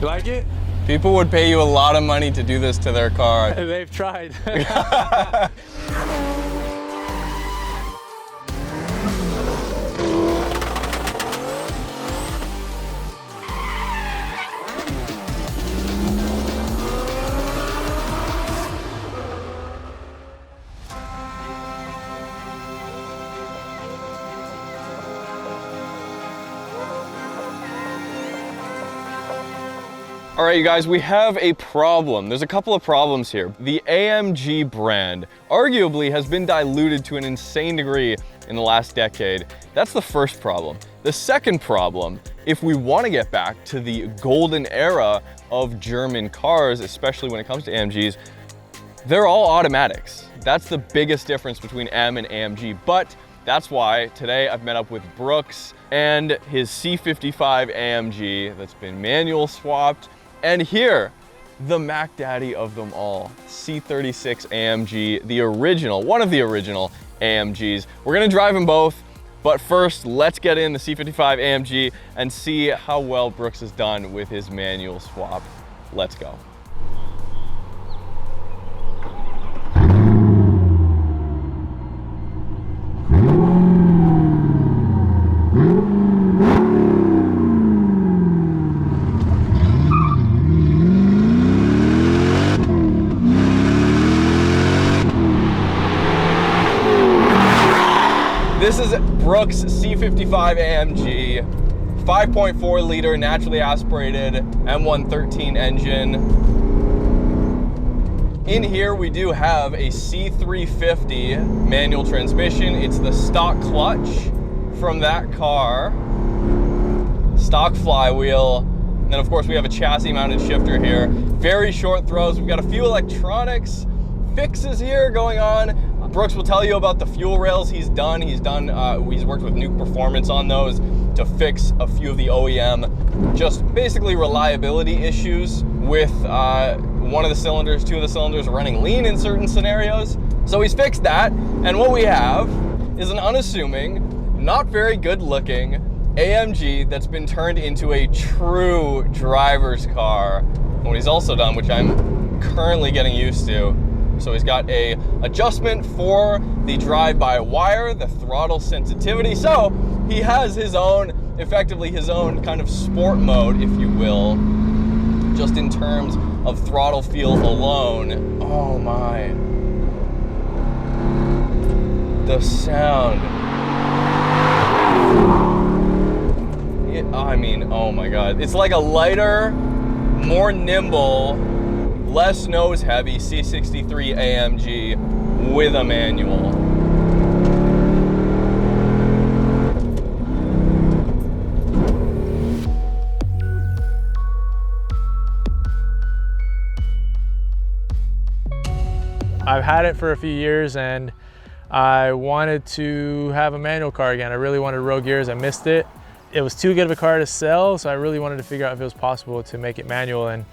You like it? People would pay you a lot of money to do this to their car. They've tried. All right, you guys, we have a problem. There's a couple of problems here. The AMG brand arguably has been diluted to an insane degree in the last decade. That's the first problem. The second problem, if we want to get back to the golden era of German cars, especially when it comes to AMGs, they're all automatics. That's the biggest difference between M and AMG, but that's why today I've met up with Brooks and his C55 AMG that's been manual swapped. And here, the Mac Daddy of them all, C36 AMG, the original, one of the original AMGs. We're gonna drive them both, but first, let's get in the C55 AMG and see how well Brooks has done with his manual swap. Let's go. This is Brooks' C55 AMG, 5.4 liter naturally aspirated M113 engine. In here we do have a C350 manual transmission. It's the stock clutch from that car, stock flywheel, and then of course we have a chassis mounted shifter here. Very short throws. We've got a few electronics fixes here going on. Brooks will tell you about the fuel rails he's done. He's worked with Nuke Performance on those to fix a few of the OEM, just basically reliability issues with one of the cylinders, two of the cylinders running lean in certain scenarios. So he's fixed that, and what we have is an unassuming, not very good looking AMG that's been turned into a true driver's car. And what he's also done, which I'm currently getting used to, so he's got a adjustment for the drive-by-wire, the throttle sensitivity. So he has his own, effectively his own kind of sport mode, if you will, just in terms of throttle feel alone. Oh my. The sound. I mean, oh my God. It's like a lighter, more nimble, less nose heavy C63 AMG with a manual. I've had it for a few years and I wanted to have a manual car again. I really wanted road gears. I missed it. It was too good of a car to sell, so I really wanted to figure out if it was possible to make it manual. And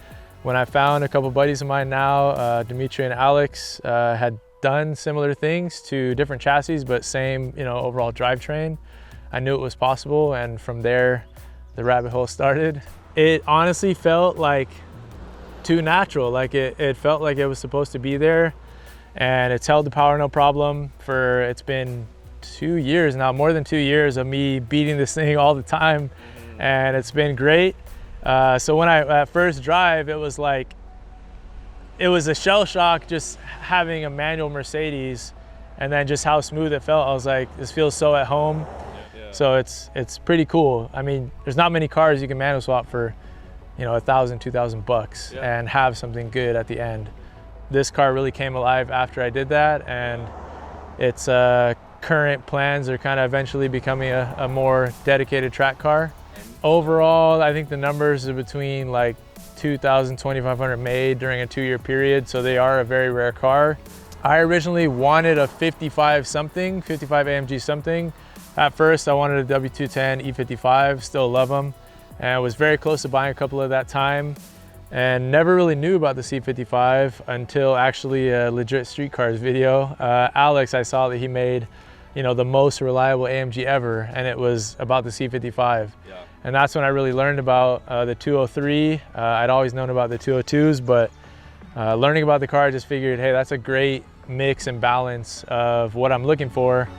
when I found a couple buddies of mine now, Dimitri and Alex, had done similar things to different chassis, but same, overall drivetrain, I knew it was possible, and from there, the rabbit hole started. It honestly felt like too natural. Like it felt like it was supposed to be there, and it's held the power no problem it's been 2 years now, more than 2 years of me beating this thing all the time, and it's been great. So when I at first drive, it was a shell shock just having a manual Mercedes, and then just how smooth it felt. I was like, this feels so at home. Yeah. So it's pretty cool. I mean, there's not many cars you can manual swap for, $1,000, $2,000 and have something good at the end. This car really came alive after I did that, and its current plans are kind of eventually becoming a more dedicated track car. Overall, I think the numbers are between like 2,000, 2,500 made during a 2-year period, so they are a very rare car. I originally wanted a 55 AMG something. At first, I wanted a W210 E55, still love them, and I was very close to buying a couple at that time, and never really knew about the C55 until actually a legit street cars video. Alex, I saw that he made, the most reliable AMG ever, and it was about the C55. Yeah. And that's when I really learned about the 203. I'd always known about the 202s, but learning about the car, I just figured, hey, that's a great mix and balance of what I'm looking for.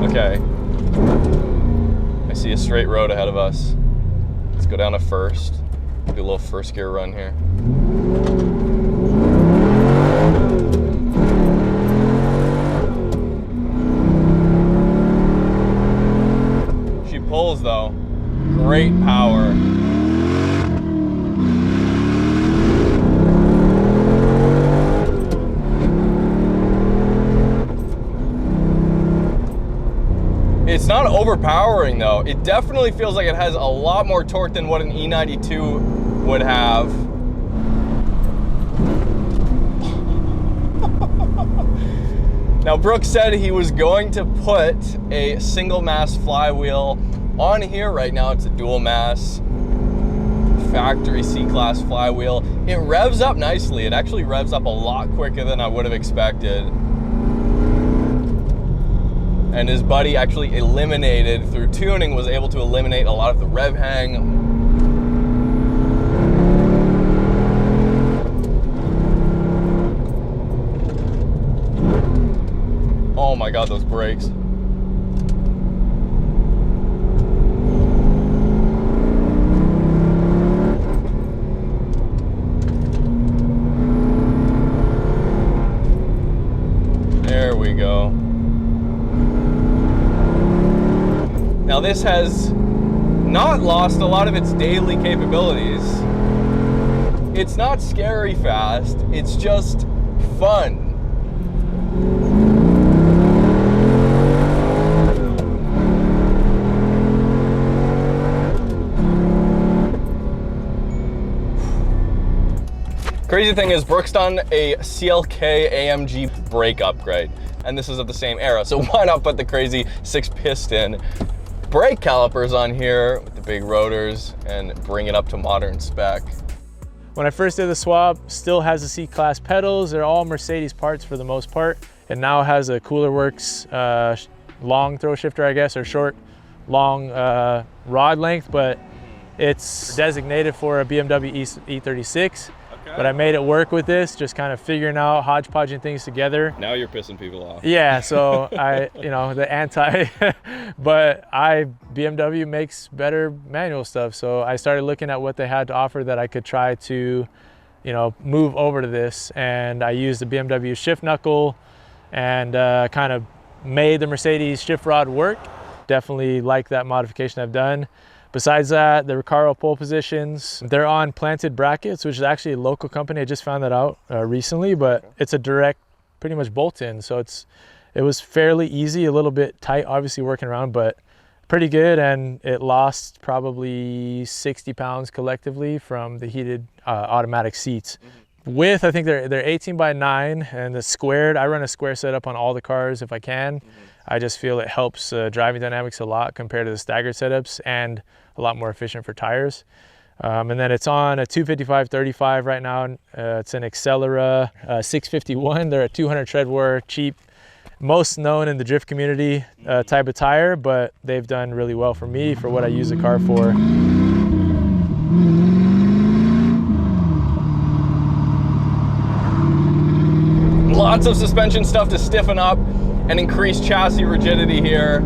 Okay, I see a straight road ahead of us. Let's go down to first. Do a little first gear run here. She pulls though, great power. It's not overpowering though. It definitely feels like it has a lot more torque than what an E92 would have. Now Brooks said he was going to put a single mass flywheel on here. Right now it's a dual mass factory C-Class flywheel. It revs up nicely. It actually revs up a lot quicker than I would have expected. And his buddy actually eliminated, through tuning, was able to eliminate a lot of the rev hang. Oh my God, those brakes. There we go. Now this has not lost a lot of its daily capabilities. It's not scary fast, it's just fun. Crazy thing is, Brooks done a CLK AMG brake upgrade, and this is of the same era, so why not put the crazy 6-piston brake calipers on here with the big rotors and bring it up to modern spec. When I first did the swap, still has the C-Class pedals. They're all Mercedes parts for the most part. It now has a Cooler Works long throw shifter, I guess, or short, long rod length, but it's designated for a BMW E36. But I made it work with this, just kind of figuring out, hodgepodging things together. Now you're pissing people off. Yeah, so but BMW makes better manual stuff. So I started looking at what they had to offer that I could try to, move over to this. And I used the BMW shift knuckle and kind of made the Mercedes shift rod work. Definitely like that modification I've done. Besides that, the Recaro pole positions, they're on planted brackets, which is actually a local company. I just found that out recently, but it's a direct, pretty much bolt-in. So it was fairly easy, a little bit tight, obviously working around, but pretty good. And it lost probably 60 pounds collectively from the heated automatic seats. Width, I think they're 18x9, and the squared, I run a square setup on all the cars if I can. I just feel it helps driving dynamics a lot compared to the staggered setups, and a lot more efficient for tires. And then it's on a 255/35 right now. It's an Accelera 651. They're a 200 tread wear, cheap, most known in the drift community type of tire, but they've done really well for me for what I use the car for. Lots of suspension stuff to stiffen up and increase chassis rigidity here.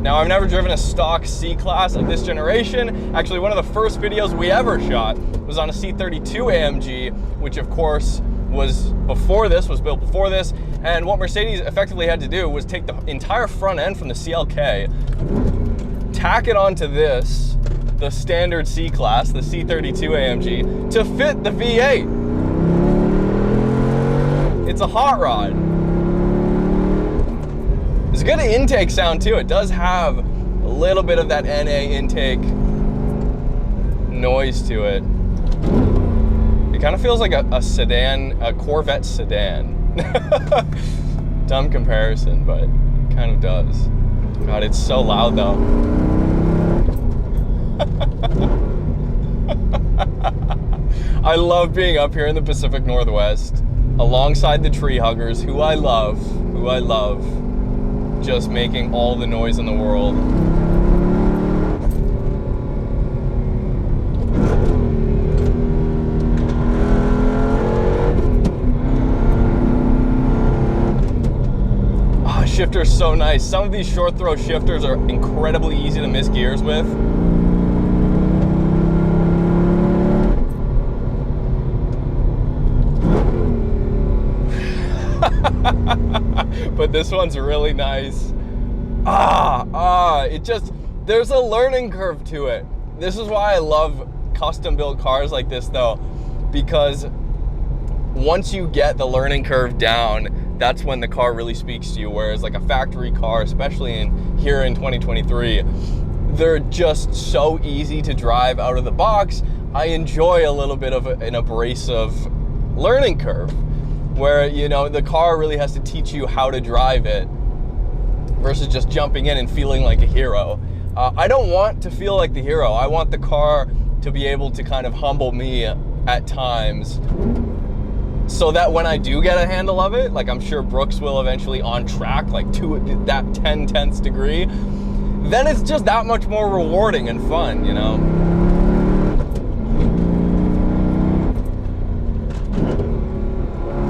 Now, I've never driven a stock C-Class of this generation. Actually, one of the first videos we ever shot was on a C32 AMG, which of course was built before this. And what Mercedes effectively had to do was take the entire front end from the CLK, tack it onto this, the standard C-Class, the C32 AMG, to fit the V8. It's a hot rod. It's a good intake sound too. It does have a little bit of that NA intake noise to it. It kind of feels like a sedan, a Corvette sedan. Dumb comparison, but it kind of does. God, it's so loud though. I love being up here in the Pacific Northwest. alongside the tree huggers, who I love, just making all the noise in the world. Shifter's so nice. Some of these short throw shifters are incredibly easy to miss gears with. But this one's really nice. There's a learning curve to it. This is why I love custom built cars like this though, because once you get the learning curve down, that's when the car really speaks to you. Whereas like a factory car, especially here in 2023, they're just so easy to drive out of the box. I enjoy a little bit of an abrasive learning curve where, you know, the car really has to teach you how to drive it versus just jumping in and feeling like a hero. I don't want to feel like the hero. I want the car to be able to kind of humble me at times, so that when I do get a handle of it, like I'm sure Brooks will eventually on track, like to that 10/10th degree, then it's just that much more rewarding and fun, you know?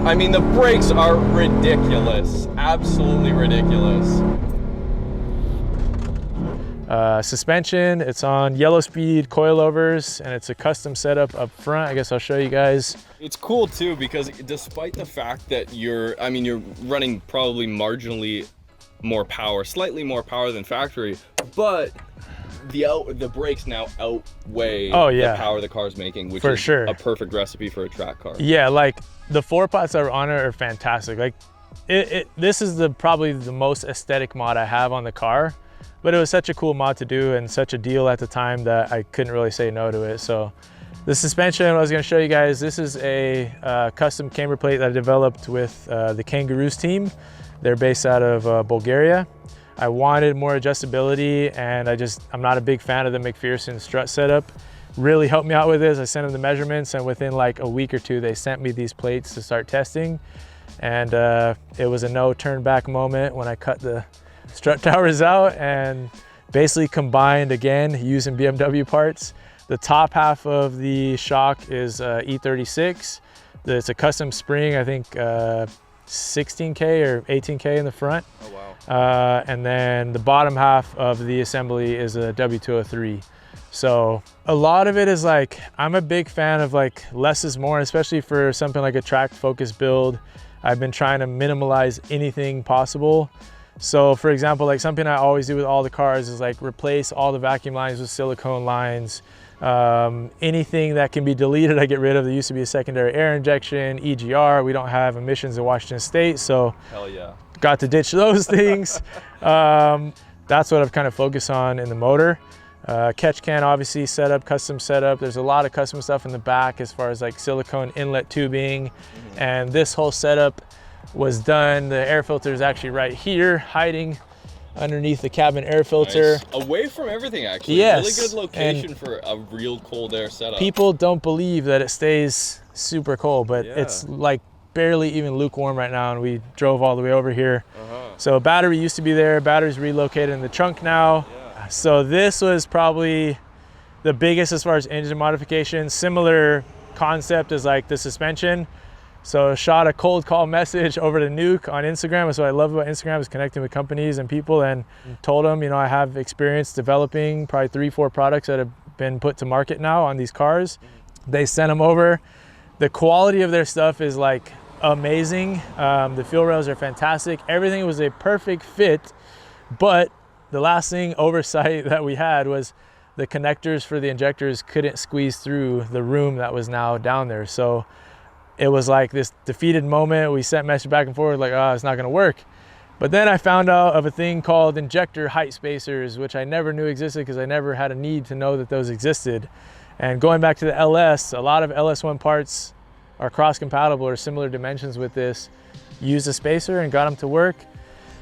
I mean, the brakes are ridiculous, absolutely ridiculous. Suspension, it's on yellow speed coilovers, and it's a custom setup up front. I guess I'll show you guys. It's cool too, because despite the fact that you're running probably marginally more power, slightly more power than factory, but the brakes now outweigh the power the car's making, which is a perfect recipe for a track car. Yeah, like the 4-pots that are on it are fantastic. Like this is probably the most aesthetic mod I have on the car. But it was such a cool mod to do and such a deal at the time that I couldn't really say no to it. So the suspension, I was going to show you guys, this is a custom camber plate that I developed with the Kangaroos team. They're based out of Bulgaria. I wanted more adjustability, and I'm not a big fan of the McPherson strut setup. Really helped me out with this. I sent them the measurements, and within like a week or two, they sent me these plates to start testing. And it was a no turn back moment when I cut the strut towers out and basically combined again using BMW parts. The top half of the shock is E36. It's a custom spring, I think 16K or 18K in the front. Oh wow. And then the bottom half of the assembly is a W203. So a lot of it is like, I'm a big fan of like less is more, especially for something like a track focused build. I've been trying to minimalize anything possible. So for example, like something I always do with all the cars is like replace all the vacuum lines with silicone lines. Anything that can be deleted, I get rid of. There used to be a secondary air injection, EGR. We don't have emissions in Washington State, so hell yeah, got to ditch those things. That's what I've kind of focused on in the motor. Catch can obviously setup, custom setup. There's a lot of custom stuff in the back as far as like silicone inlet tubing. And this whole setup was done. The air filter is actually right here, hiding underneath the cabin air filter. Nice. Away from everything, actually. Yes. Really good location for a real cold air setup. People don't believe that it stays super cold, but it's like barely even lukewarm right now, and we drove all the way over here. So battery used to be there. Battery's relocated in the trunk now. So this was probably the biggest as far as engine modification. Similar concept as like the suspension. So shot a cold call message over to Nuke on Instagram. That's what I love about Instagram, is connecting with companies and people, and told them, you know, I have experience developing probably 3-4 products that have been put to market now on these cars. They sent them over. The quality of their stuff is like amazing. The fuel rails are fantastic. Everything was a perfect fit, but the last oversight that we had was the connectors for the injectors couldn't squeeze through the room that was now down there. So it was like this defeated moment. We sent message back and forth like, oh, it's not gonna work. But then I found out of a thing called injector height spacers, which I never knew existed because I never had a need to know that those existed. And going back to the LS, a lot of LS1 parts are cross-compatible or similar dimensions with this. Used a spacer and got them to work.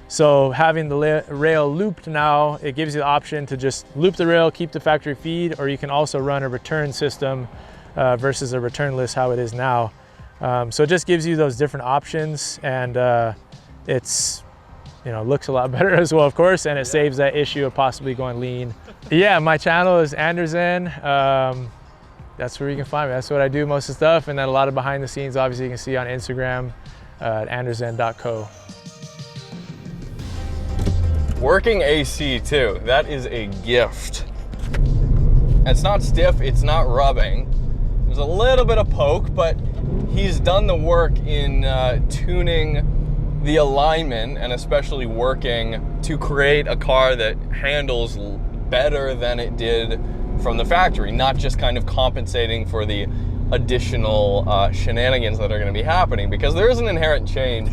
So having the rail looped now, it gives you the option to just loop the rail, keep the factory feed, or you can also run a return system versus a returnless, how it is now. So it just gives you those different options, and it's, you know, looks a lot better as well, of course, and it saves that issue of possibly going lean. Yeah, my channel is ANDERZÉN. That's where you can find me. That's what I do most of the stuff, and then a lot of behind the scenes, obviously, you can see on Instagram at anderzen.co. Working AC too, that is a gift. It's not stiff, it's not rubbing. There's a little bit of poke, but he's done the work in tuning the alignment, and especially working to create a car that handles better than it did from the factory, not just kind of compensating for the additional shenanigans that are going to be happening, because there is an inherent change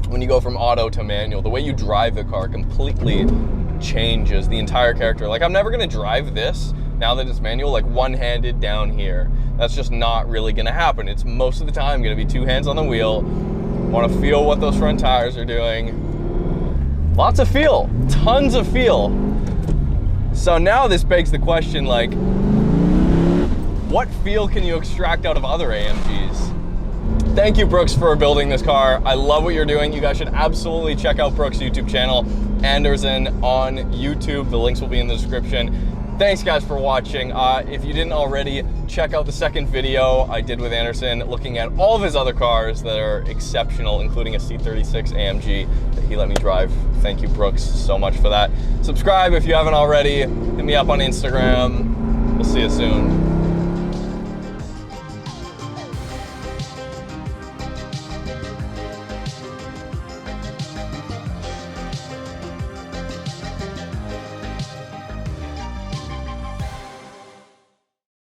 when you go from auto to manual. The way you drive the car completely changes the entire character. Like, I'm never going to drive this now that it's manual, like one-handed down here. That's just not really going to happen. It's most of the time going to be two hands on the wheel. Want to feel what those front tires are doing. Lots of feel, tons of feel. So now this begs the question, like, what feel can you extract out of other AMGs? Thank you, Brooks, for building this car. I love what you're doing. You guys should absolutely check out Brooks' YouTube channel, ANDERZÉN on YouTube. The links will be in the description. Thanks, guys, for watching. If you didn't already, check out the second video I did with ANDERZÉN, looking at all of his other cars that are exceptional, including a C36 AMG that he let me drive. Thank you, Brooks, so much for that. Subscribe if you haven't already. Hit me up on Instagram. We'll see you soon.